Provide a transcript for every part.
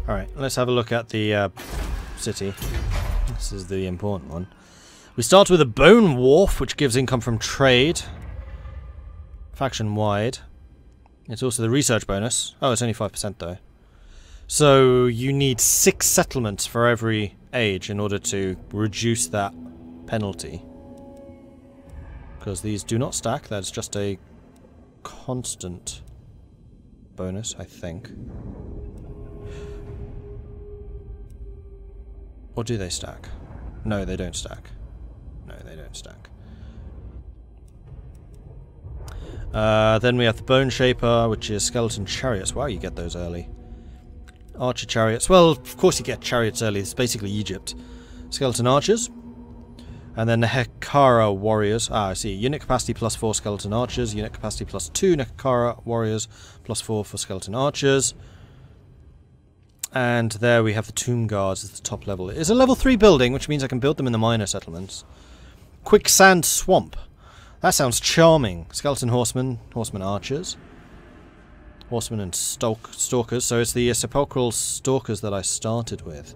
Alright, let's have a look at the city. This is the important one. We start with a bone wharf, which gives income from trade. Faction-wide. It's also the research bonus. Oh, it's only 5% though. So you need 6 settlements for every age in order to reduce that penalty. Because these do not stack, that's just a constant bonus, I think. Or do they stack? No, they don't stack. No, they don't stack. Then we have the Bone Shaper, which is Skeleton Chariots. Wow, you get those early. Archer Chariots. Well, of course you get Chariots early. It's basically Egypt. Skeleton Archers. And then the Hekara Warriors. Ah, I see. Unit capacity +4 Skeleton Archers. Unit capacity +2 Hekara Warriors. +4 for Skeleton Archers. And there we have the Tomb Guards at the top level. It is a level 3 building, which means I can build them in the minor settlements. Quicksand Swamp. That sounds charming. Skeleton Horsemen. Horsemen Archers. Horsemen and Stalkers. So it's the Sepulchral Stalkers that I started with.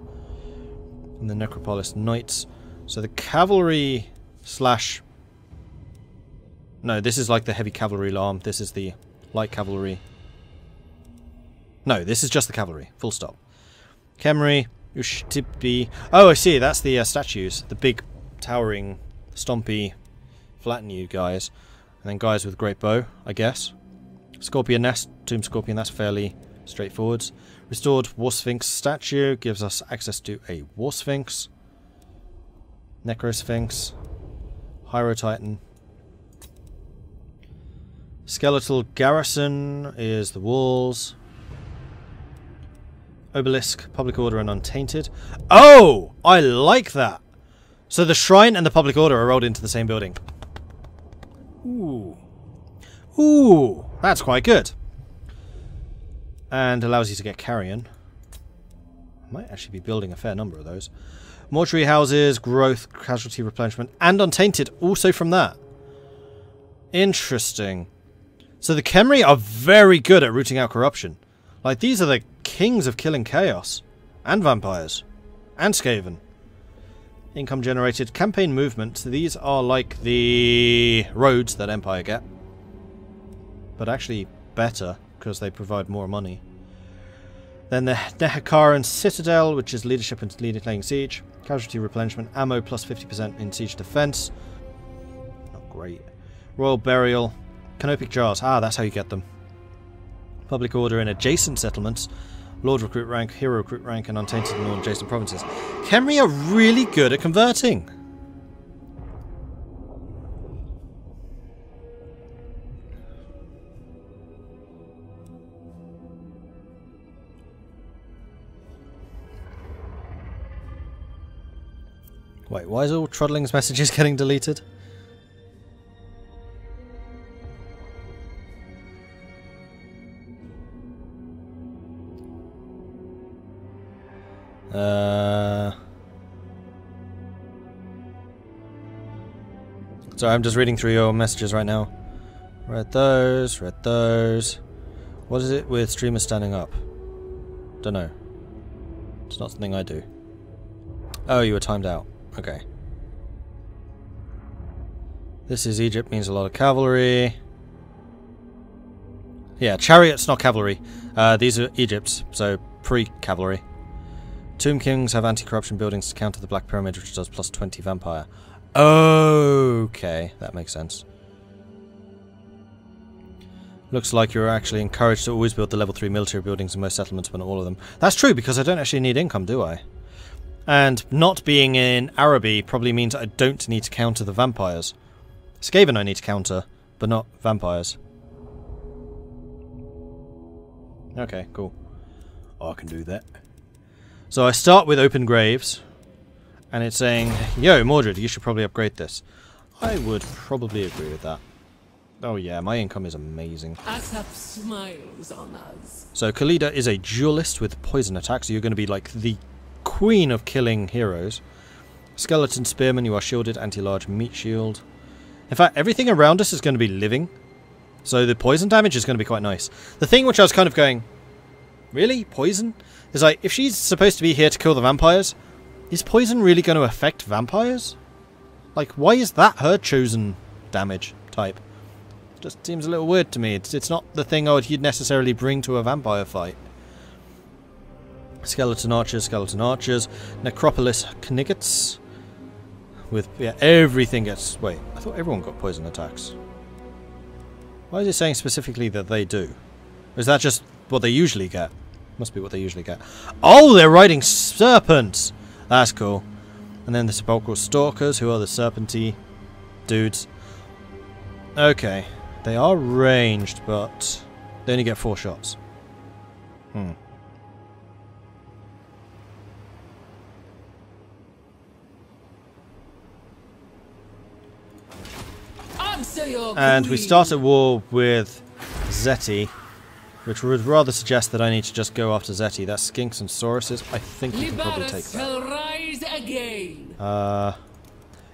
And the Necropolis Knights. So the cavalry slash... No, this is like the heavy cavalry arm. This is the light cavalry. No, this is just the cavalry. Full stop. Khemri, Ushtipi... Oh, I see. That's the statues. The big, towering, stompy, flatten you guys. And then guys with great bow, I guess. Scorpion Nest, Tomb Scorpion, that's fairly straightforward. Restored War Sphinx statue gives us access to a War Sphinx. Necro Sphinx. Hyro Titan. Skeletal Garrison is the walls. Obelisk, Public Order, and Untainted. Oh! I like that! So the Shrine and the Public Order are rolled into the same building. Ooh. Ooh! That's quite good. And allows you to get carrion. I might actually be building a fair number of those. Mortuary houses, growth, casualty replenishment, and Untainted also from that. Interesting. So the Khemri are very good at rooting out corruption. Like, these are the kings of killing chaos. And vampires. And Skaven. Income generated. Campaign movement. These are like the roads that Empire get. But actually better, because they provide more money. Then the Nehekaran Citadel, which is leadership and laying siege. Casualty replenishment. Ammo plus 50% in siege defense. Not great. Royal Burial. Canopic Jars. Ah, that's how you get them. Public Order in adjacent settlements. Lord Recruit rank, Hero Recruit rank, and Untainted in all adjacent provinces. Khemri are really good at converting. Wait, why is all Trudling's messages getting deleted? Sorry, I'm just reading through your messages right now. Read those, read those. What is it with streamers standing up? Don't know. It's not something I do. Oh, you were timed out. Okay. This is Egypt, means a lot of cavalry. Yeah, chariots, not cavalry. These are Egypt's, so pre-cavalry. Tomb Kings have anti-corruption buildings to counter the Black Pyramid, which does plus 20 vampire. Okay, that makes sense. Looks like you're actually encouraged to always build the level 3 military buildings in most settlements, but not all of them. That's true, because I don't actually need income, do I? And not being in Araby probably means I don't need to counter the vampires. Skaven I need to counter, but not vampires. Okay, cool. Oh, I can do that. So I start with open graves, and it's saying, yo, Mordred, you should probably upgrade this. I would probably agree with that. Oh yeah, my income is amazing. Asap smiles on us. So Khalida is a duelist with poison attacks, so you're going to be like the queen of killing heroes. Skeleton Spearman, you are shielded, anti-large meat shield. In fact, everything around us is going to be living, so the poison damage is going to be quite nice. The thing which I was kind of going, really? Poison? It's like, if she's supposed to be here to kill the vampires, is poison really going to affect vampires? Like, why is that her chosen damage type? Just seems a little weird to me. It's not the thing you'd necessarily bring to a vampire fight. Skeleton archers, Necropolis Kniggets. With, yeah, everything gets... Wait, I thought everyone got poison attacks. Why is it saying specifically that they do? Is that just what they usually get? Must be what they usually get. Oh, they're riding serpents! That's cool. And then the sepulchral stalkers, who are the serpenty dudes. Okay. They are ranged, but they only get 4 shots. And we start a war with Zeti, which would rather suggest that I need to just go after Zeti. That's Skinks and Sauruses. I think we can probably take that.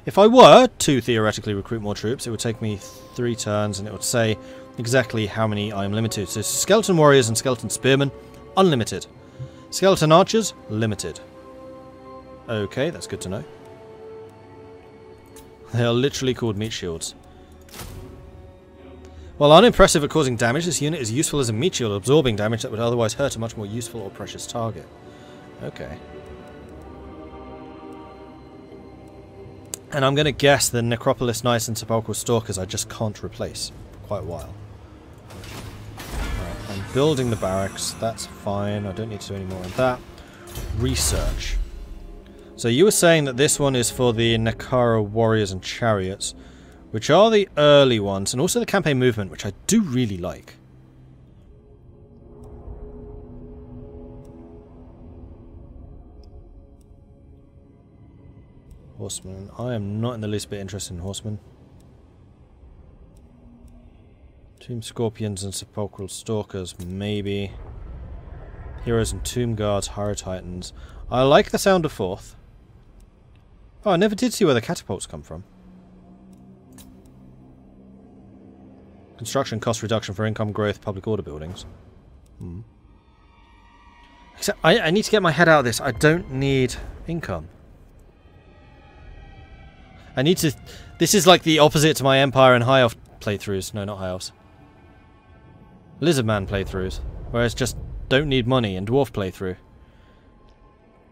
If I were to theoretically recruit more troops, it would take me 3 turns, and it would say exactly how many I am limited. So skeleton warriors and skeleton spearmen, unlimited. Skeleton archers, limited. Okay, that's good to know. They are literally called meat shields. While unimpressive at causing damage, this unit is useful as a meat shield, absorbing damage that would otherwise hurt a much more useful or precious target. Okay. And I'm going to guess the Necropolis Knights and Sepulchral Stalkers I just can't replace for quite a while. Right, I'm building the barracks. That's fine. I don't need to do any more on that. Research. So you were saying that this one is for the Nekara Warriors and Chariots, which are the early ones, and also the campaign movement, which I do really like. Horsemen. I am not in the least bit interested in horsemen. Tomb Scorpions and Sepulchral Stalkers, maybe. Heroes and Tomb Guards, Hyrule Titans. I like the sound of 4th. Oh, I never did see where the catapults come from. Construction cost reduction for income growth, public order buildings. Except, I need to get my head out of this. I don't need income. I need to... This is like the opposite to my Empire and High Elf playthroughs. No, not High Elves. Lizardman playthroughs. Where it's just don't need money, and Dwarf playthrough.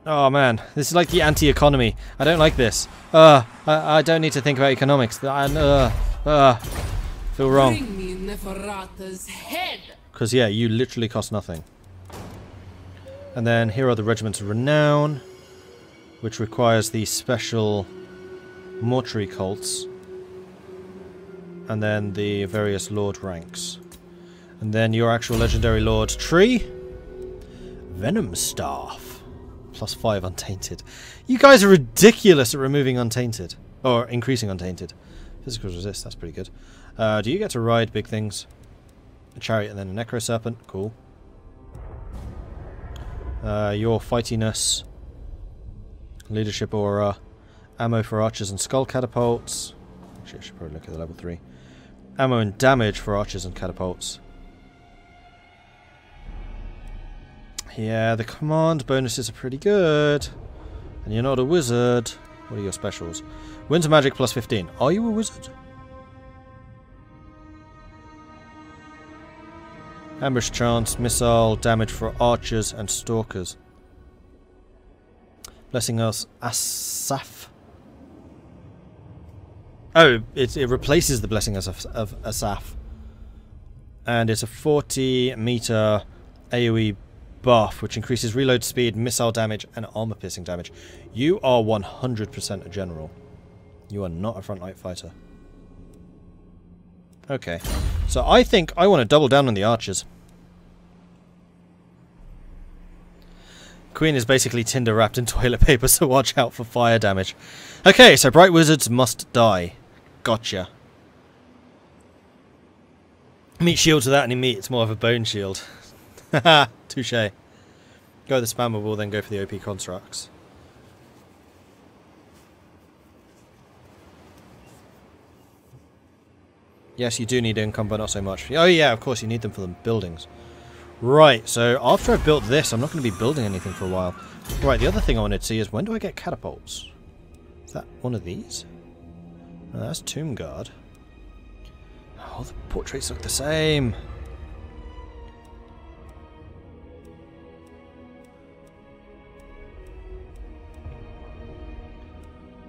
Oh man, this is like the anti-economy. I don't like this. I don't need to think about economics. Feel wrong. Because yeah, you literally cost nothing. And then here are the Regiments of Renown, which requires the special mortuary cults. And then the various Lord ranks. And then your actual legendary Lord tree. Venom Staff. +5 Untainted. You guys are ridiculous at removing Untainted. Or increasing Untainted. Physical resist, that's pretty good. Do you get to ride big things? A chariot and then a Necro Serpent. Cool. Your fightiness. Leadership aura. Ammo for archers and skull catapults. Actually, I should probably look at the level 3. Ammo and damage for archers and catapults. Yeah, the command bonuses are pretty good. And you're not a wizard. What are your specials? Winter magic +15. Are you a wizard? Ambush chance, missile, damage for archers and stalkers. Blessing us Asaph. Oh, it replaces the blessing of Asaph. And it's a 40-meter AoE buff, which increases reload speed, missile damage, and armor piercing damage. You are 100% a general. You are not a front light fighter. Okay. So I think I want to double down on the archers. Queen is basically Tinder wrapped in toilet paper, so watch out for fire damage. Okay, so bright wizards must die. Gotcha. Meat shields without any meat, it's more of a bone shield. Haha, touche. Go the spammable, then go for the OP constructs. Yes, you do need income, but not so much. Oh yeah, of course you need them for the buildings. Right, so after I've built this, I'm not going to be building anything for a while. Right, the other thing I wanted to see is when do I get catapults? Is that one of these? No, that's Tomb Guard. Oh, the portraits look the same.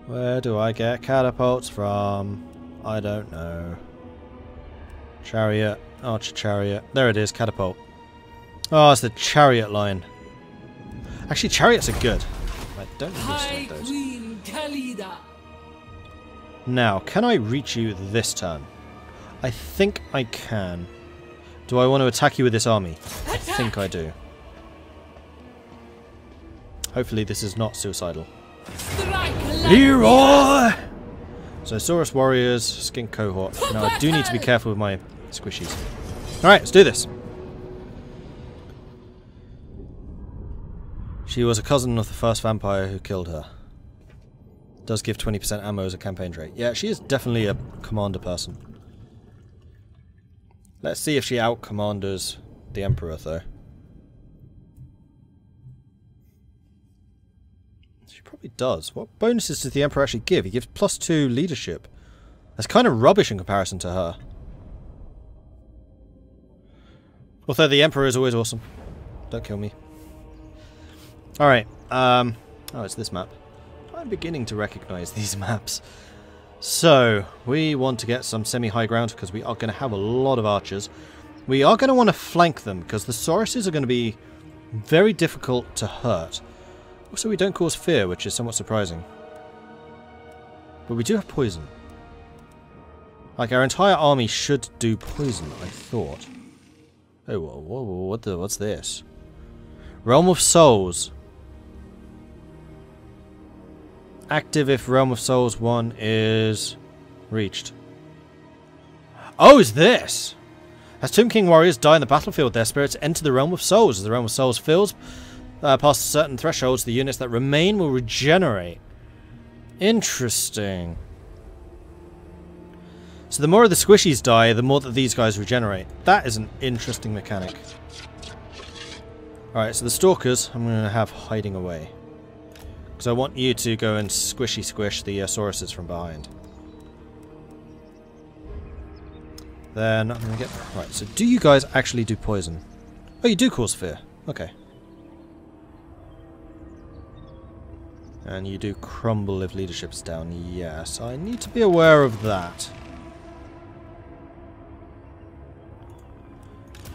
Where do I get catapults from? I don't know. Chariot. Archer chariot. There it is, catapult. Oh, it's the chariot line. Actually, chariots are good. I don't need those. Queen Khalida. Now, can I reach you this turn? I think I can. Do I want to attack you with this army? I think I do. Hopefully this is not suicidal. Leroy! So, Saurus Warriors, Skink Cohort. Now, I do need to be careful with my squishies. Alright, let's do this. She was a cousin of the first vampire who killed her. Does give 20% ammo as a campaign trait. Yeah, she is definitely a commander person. Let's see if she out-commanders the Emperor, though. She probably does. What bonuses does the Emperor actually give? He gives +2 leadership. That's kind of rubbish in comparison to her. Although the Emperor is always awesome. Don't kill me. Alright, oh, it's this map. I'm beginning to recognize these maps. So, we want to get some semi-high ground because we are going to have a lot of archers. We are going to want to flank them because the Sauruses are going to be very difficult to hurt. Also, we don't cause fear, which is somewhat surprising. But we do have poison. Like, our entire army should do poison, I thought. Oh, what's this? Realm of Souls. Active if Realm of Souls 1 is reached. Oh, is this? As Tomb King warriors die in the battlefield, their spirits enter the Realm of Souls. As the Realm of Souls fills past certain thresholds, the units that remain will regenerate. Interesting. So the more of the squishies die, the more that these guys regenerate. That is an interesting mechanic. Alright, so the Stalkers, I'm going to have hiding away. Because I want you to go and squishy squish the Sauruses from behind. Then I'm going to get... Right, so do you guys actually do poison? Oh, you do cause fear. Okay. And you do crumble if leadership's down. Yes, I need to be aware of that.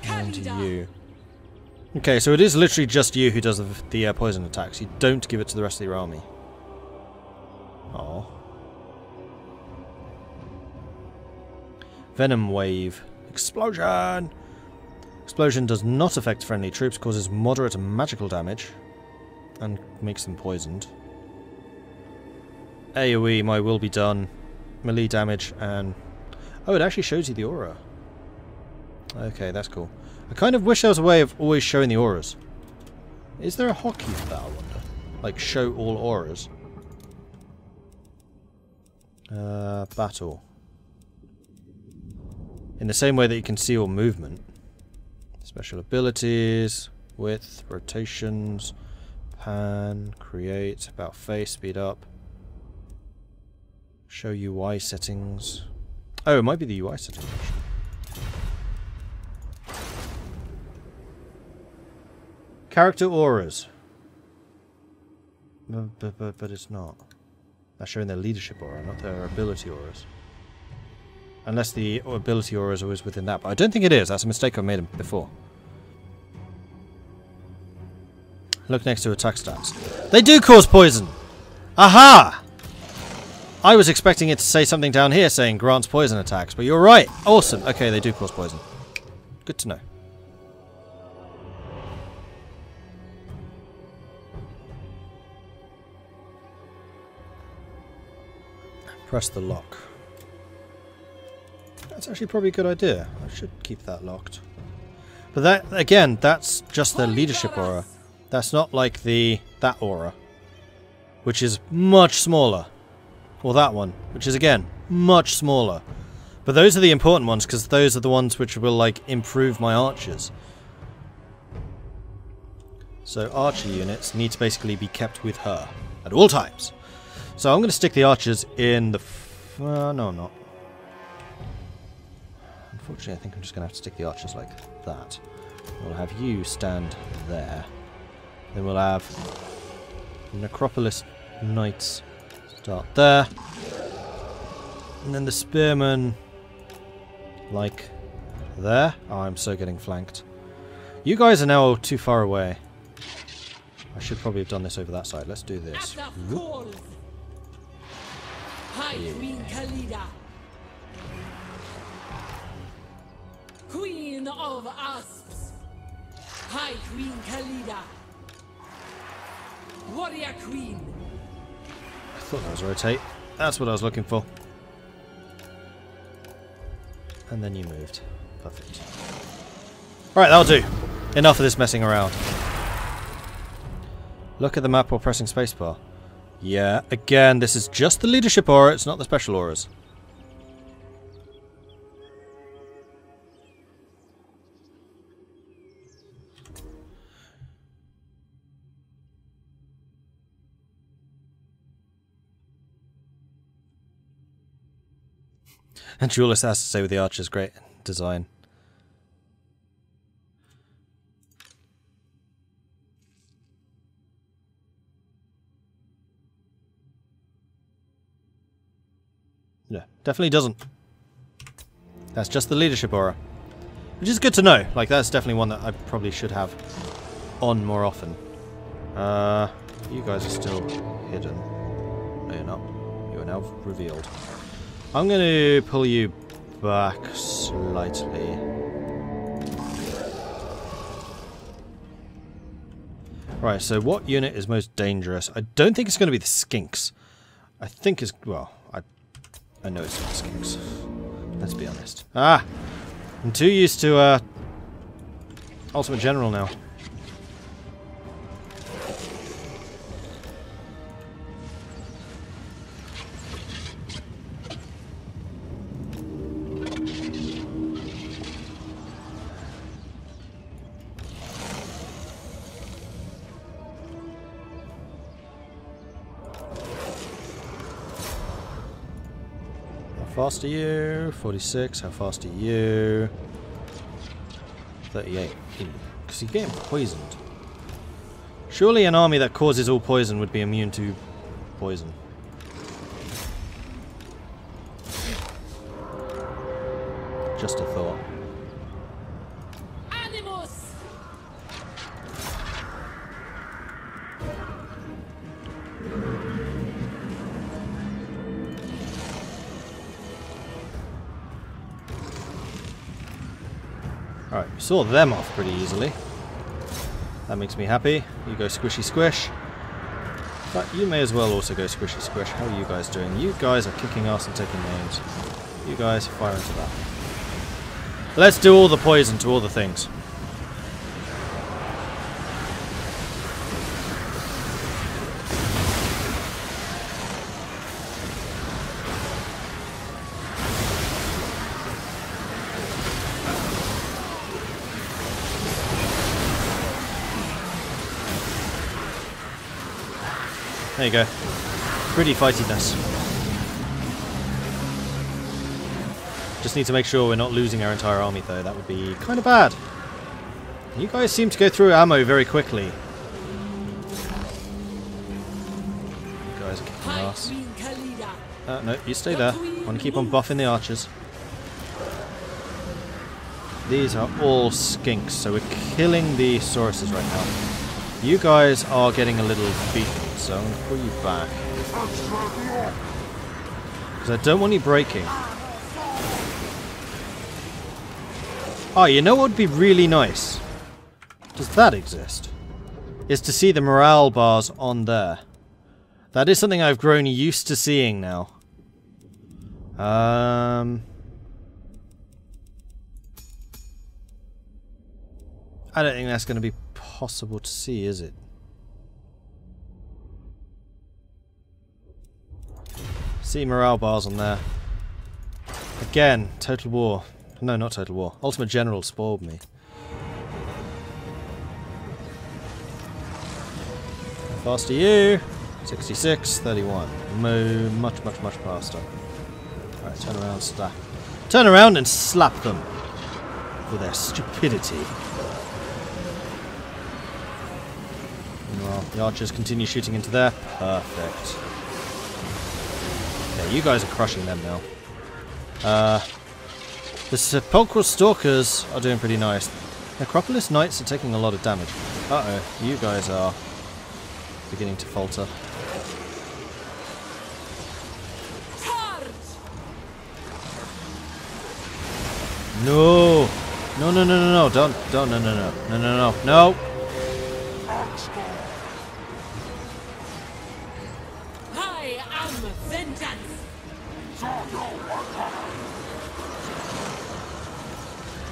And you. Okay, so it is literally just you who does the poison attacks. You don't give it to the rest of your army. Oh. Venom Wave. Explosion! Explosion does not affect friendly troops, causes moderate magical damage, and makes them poisoned. AoE, my will be done. Melee damage, and... Oh, it actually shows you the aura. Okay, that's cool. I kind of wish there was a way of always showing the auras. Is there a hotkey for that, I wonder? Like, show all auras? Battle. In the same way that you can see all movement. Special abilities, width, rotations, pan, create, about face, speed up. Show UI settings. Oh, it might be the UI settings, actually. Character auras. But it's not. That's showing their leadership aura, not their ability auras. Unless the ability aura is always within that. But I don't think it is. That's a mistake I made before. Look next to attack stats. They do cause poison! Aha! I was expecting it to say something down here saying grants poison attacks, but you're right. Awesome. Okay, they do cause poison. Good to know. Press the lock. That's actually probably a good idea. I should keep that locked. But that, again, that's just the leadership aura. That's not like that aura, which is much smaller. Or that one, which is, again, much smaller. But those are the important ones, because those are the ones which will, like, improve my archers. So archer units need to basically be kept with her at all times. So I'm going to stick the archers in the... no, I'm not. Unfortunately, I think I'm just going to have to stick the archers like that. We'll have you stand there. Then we'll have Necropolis Knights start there. And then the spearmen like there. Oh, I'm so getting flanked. You guys are now too far away. I should probably have done this over that side. Let's do this. Hi, Queen Khalida. Queen of Asps. Hi, Queen Khalida. Warrior Queen. I thought that was rotate. That's what I was looking for. And then you moved. Perfect. Alright, that'll do. Enough of this messing around. Look at the map while pressing spacebar. Yeah, again, this is just the leadership aura, it's not the special auras. And Duelist has to say with the archers, great design. Yeah, definitely doesn't. That's just the leadership aura. Which is good to know. Like, that's definitely one that I probably should have on more often. You guys are still hidden. No, you're not. You are now revealed. I'm going to pull you back slightly. Right, so what unit is most dangerous? I don't think it's going to be the skinks. I think it's... well, I know it's not the skinks. Let's be honest. Ah! I'm too used to Ultimate General now. How fast are you? 46. How fast are you? 38. Because you're getting poisoned. Surely an army that causes all poison would be immune to poison. Just a thought. Animus. Alright, we saw them off pretty easily. That makes me happy. You go squishy squish. But you may as well also go squishy squish. How are you guys doing? You guys are kicking ass and taking names. You guys fire into that. Let's do all the poison to all the things. There you go. Pretty fightiness. Just need to make sure we're not losing our entire army though. That would be kind of bad. You guys seem to go through ammo very quickly. You guys are kicking ass. No, you stay there. I want to keep on buffing the archers. These are all skinks, so we're killing the Sauruses right now. You guys are getting a little beaten, so I'm going to pull you back. Because I don't want you breaking. Oh, you know what would be really nice? Does that exist? Is to see the morale bars on there. That is something I've grown used to seeing now. I don't think that's going to be possible to see, is it? See morale bars on there. Again, Total War. No, not Total War. Ultimate General spoiled me. faster you. 66, 31. Much faster. Alright, turn around, stack. Turn around and slap them for their stupidity. Meanwhile, the archers continue shooting into there. Perfect. Okay, you guys are crushing them now. The sepulchral stalkers are doing pretty nice. Necropolis knights are taking a lot of damage. Uh-oh, you guys are beginning to falter. No! No, don't, no. I am vengeance.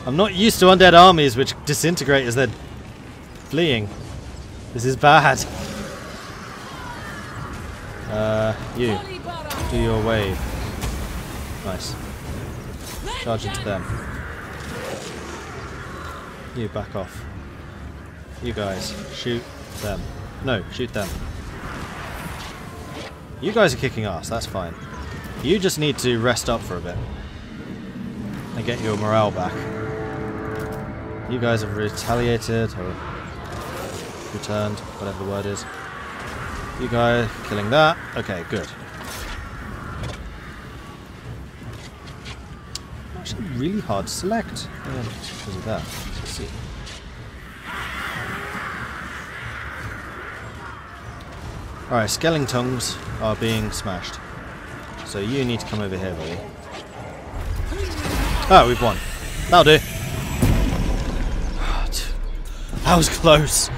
I'm not used to undead armies which disintegrate as they're fleeing. This is bad. You. Do your wave. Nice. Charge into them. You back off. You guys, shoot them. No, shoot them. You guys are kicking ass, that's fine. You just need to rest up for a bit. And get your morale back. You guys have retaliated, or returned, whatever the word is. You guys killing that. Okay, good. Actually really hard to select. Yeah, because of that. Let's see. Alright, skeletons are being smashed. So you need to come over here, buddy. Oh, we've won. That'll do. That was close.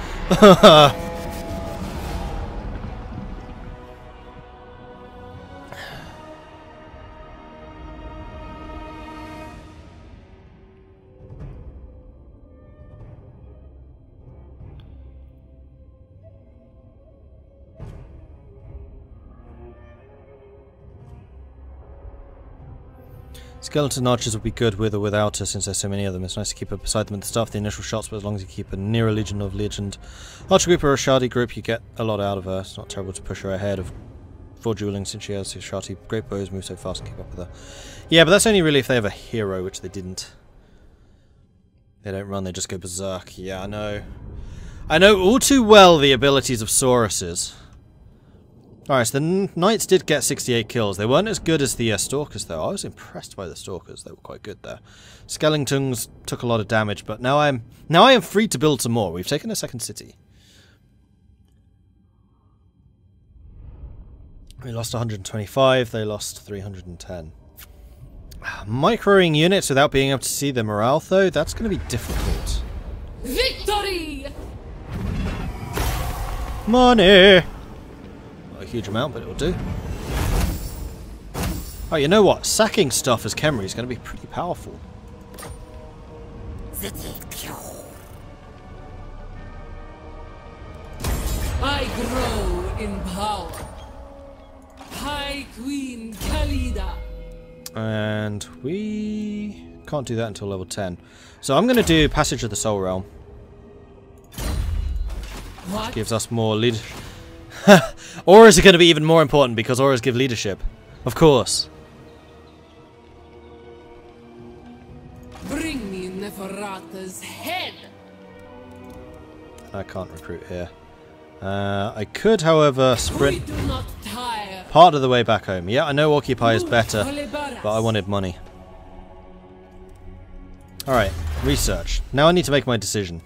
Skeleton archers would be good with or without us since there's so many of them. It's nice to keep up beside them at the start of the initial shots, but as long as you keep a near a legion of legend archer group or a shardy group, you get a lot out of her. It's not terrible to push her ahead for dueling since she has shardy great bows, move so fast and keep up with her. Yeah, but that's only really if they have a hero, which they didn't. They don't run, they just go berserk. Yeah, I know. I know all too well the abilities of Saurus's. Alright, so the knights did get 68 kills. They weren't as good as the stalkers, though. I was impressed by the stalkers. They were quite good there. Skeletons took a lot of damage, but now I am free to build some more. We've taken a second city. We lost 125. They lost 310. Microing units without being able to see the morale, though, that's going to be difficult. Victory! Money! Huge amount, but it'll do. Oh, you know what? Sacking stuff as Khemri is going to be pretty powerful. I grow in power. High Queen Khalida. And we can't do that until level 10. So I'm going to do Passage of the Soul Realm. Which gives us more leadership. Auras are going to be even more important because auras give leadership. Of course. Bring me Neferata's head. I can't recruit here. I could, however, sprint We do not tire. part of the way back home. Yeah, I know Occupy is better, but I wanted money. Alright, research. Now I need to make my decision.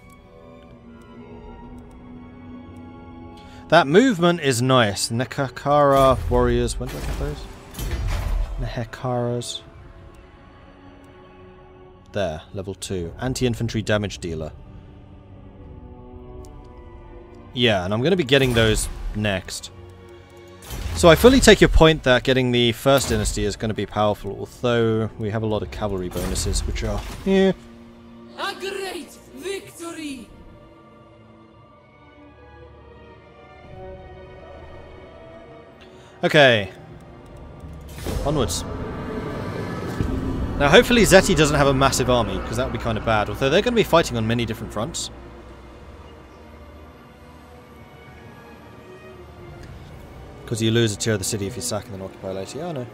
That movement is nice. Nekakara warriors. When do I get those? Nehekaras. There, level 2. Anti-infantry damage dealer. Yeah, and I'm going to be getting those next. So I fully take your point that getting the first dynasty is going to be powerful, although we have a lot of cavalry bonuses, which are... yeah. A great victory. Okay. Onwards. Now hopefully Zeti doesn't have a massive army, because that would be kind of bad, although they're going to be fighting on many different fronts. Because you lose a tier of the city if you sack and then occupy later. Yeah, I know.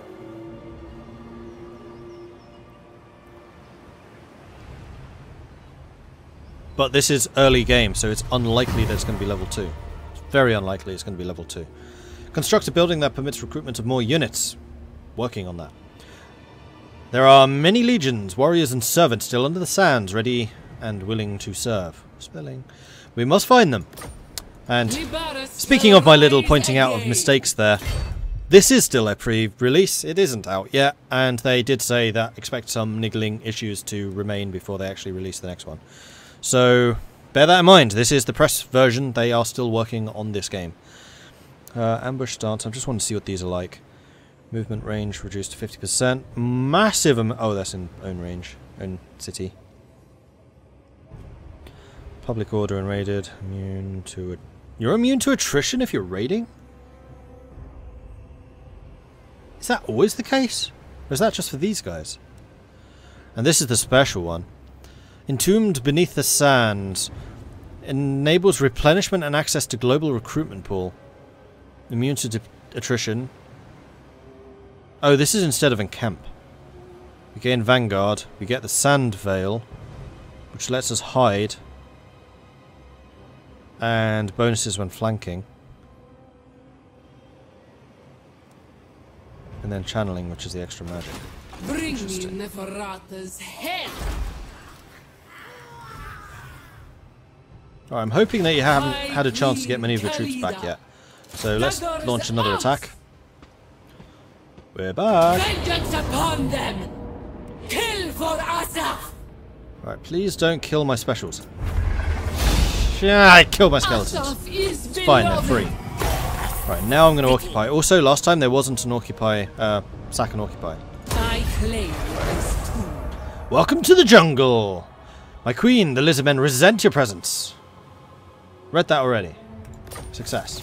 But this is early game, so it's unlikely that it's going to be level 2. It's very unlikely it's going to be level 2. Construct a building that permits recruitment of more units. Working on that. There are many legions, warriors and servants still under the sands, ready and willing to serve. Spelling. We must find them. And speaking of my little pointing out of mistakes there, this is still a pre-release. It isn't out yet, and they did say that expect some niggling issues to remain before they actually release the next one. So bear that in mind. This is the press version. They are still working on this game. Ambush stance. I just want to see what these are like. Movement range reduced to 50%. Massive oh, that's in own range. Own city. Public order and raided. Immune to it. You're immune to attrition if you're raiding? Is that always the case? Or is that just for these guys? And this is the special one. Entombed beneath the sands. Enables replenishment and access to global recruitment pool. Immune to attrition. Oh, this is instead of encamp. We gain Vanguard. We get the Sand Veil, which lets us hide. And bonuses when flanking. And then channeling, which is the extra magic. Bring me Neferata's head. Alright, I'm hoping that you haven't had a chance to get many of your troops back yet. So let's launch another attack. We're back. Vengeance upon them. Kill for Asaf. Right, please don't kill my specials. Yeah, I killed my skeletons. It's fine, they're free. Right, now I'm going to occupy. Also, last time there wasn't an occupy, sack and occupy. I claim this too. Welcome to the jungle! My queen, the lizardmen, resent your presence. Read that already. Success.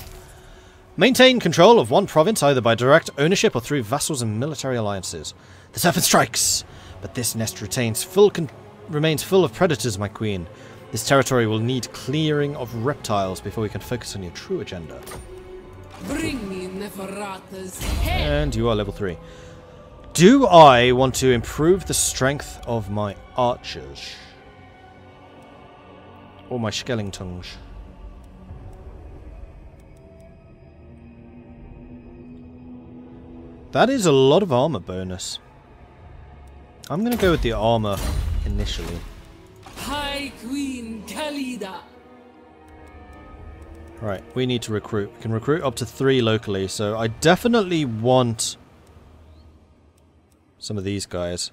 Maintain control of one province either by direct ownership or through vassals and military alliances. The serpent strikes, but this nest remains full of predators, my queen. This territory will need clearing of reptiles before we can focus on your true agenda. Bring me Neferata's head. And you are level 3. Do I want to improve the strength of my archers? Or my skeletons? That is a lot of armor bonus. I'm going to go with the armor initially. High Queen Khalida. Right, we need to recruit. We can recruit up to 3 locally, so I definitely want some of these guys.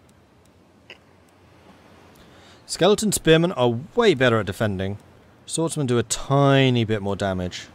Skeleton spearmen are way better at defending. Swordsmen do a tiny bit more damage.